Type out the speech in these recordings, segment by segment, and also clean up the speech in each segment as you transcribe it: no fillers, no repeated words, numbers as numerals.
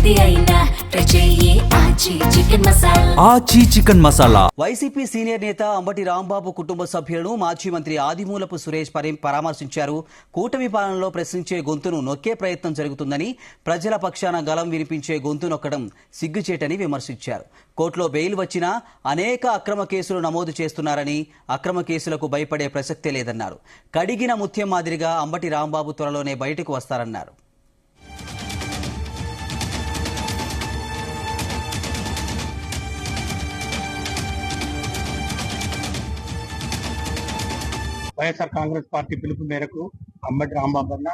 ఏది అయినా ట్రై చెయ్యి ఆచి చికెన్ మసాలా. ఆచి చికెన్ మసాలా. వైసీపీ సీనియర్ నేత అంబటి రాంబాబు కుటుంబ సభ్యులను మాజీ మంత్రి ఆదిమూలపు సురేష్ పరామర్శించారు. కూటమి పాలనలో ప్రశ్నించే గొంతును నొక్కే ప్రయత్నం జరుగుతుందని, ప్రజల పక్షాన గలం వినిపించే గొంతు నొక్కడం సిగ్గుచేటని విమర్శించారు. కోర్టులో బెయిల్ వచ్చినా అనేక అక్రమ కేసులు నమోదు చేస్తున్నారని, అక్రమ కేసులకు భయపడే ప్రసక్తే లేదన్నారు. కడిగిన ముత్యం మాదిరిగా అంబటి రాంబాబు త్వరలోనే బయటకు వస్తారన్నారు. వైఎస్ఆర్ కాంగ్రెస్ పార్టీ పిలుపు మేరకు అంబటి రాంబాబు అన్న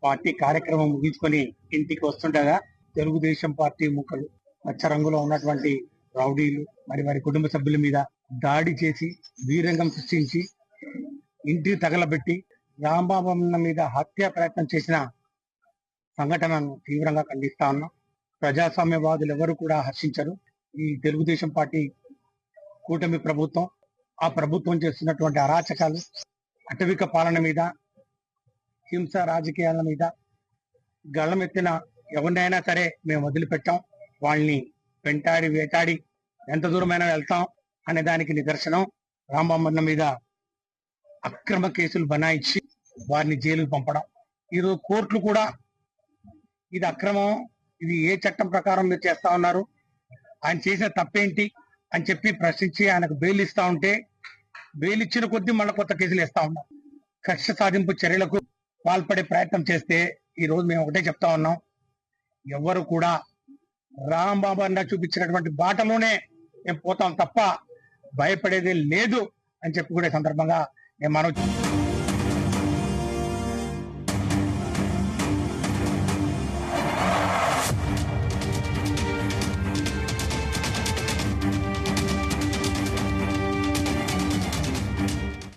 పార్టీ కార్యక్రమం ముగించుకొని ఇంటికి వస్తుండగా తెలుగుదేశం పార్టీ ముఖలు పచ్చ రంగులో ఉన్నటువంటి రౌడీలు మరి వారి కుటుంబ సభ్యుల మీద దాడి చేసి వీరంగం సృష్టించి ఇంటికి తగలబెట్టి రాంబాబు అన్న మీద హత్య ప్రయత్నం చేసిన సంఘటనను తీవ్రంగా ఖండిస్తా ఉన్నాం. ప్రజాస్వామ్యవాదులు ఎవరు కూడా హర్షించరు. ఈ తెలుగుదేశం పార్టీ కూటమి ప్రభుత్వం, ఆ ప్రభుత్వం చేస్తున్నటువంటి అరాచకాలు, అటవిక పాలన మీద, హింస రాజకీయాల మీద గళ్ళమెత్తిన ఎవరినైనా సరే మేము వదిలిపెట్టాం. వాళ్ళని వెంటాడి వేటాడి ఎంత దూరమైనా వెళ్తాం అనే దానికి నిదర్శనం రాంబాబన్న మీద అక్రమ కేసులు బనాయించి వారిని జైలుకు పంపడం. ఈరోజు కోర్టులు కూడా ఇది అక్రమం, ఇది ఏ చట్టం ప్రకారం మీరు చేస్తా ఉన్నారు, ఆయన చేసిన తప్పేంటి అని చెప్పి ప్రశ్నించి ఆయనకు బెయిల్ ఇస్తా ఉంటే, బెయిల్ ఇచ్చిన కొద్దీ మళ్ళీ కొత్త కేసులు వేస్తా ఉన్నాం. కక్ష సాధింపు చర్యలకు పాల్పడే ప్రయత్నం చేస్తే ఈ రోజు మేము ఒకటే చెప్తా ఉన్నాం, ఎవరు కూడా రాంబాబు అన్న చూపించినటువంటి బాటలోనే మేము పోతాం తప్ప భయపడేది లేదు అని చెప్పి కూడా సందర్భంగా నేను మనవి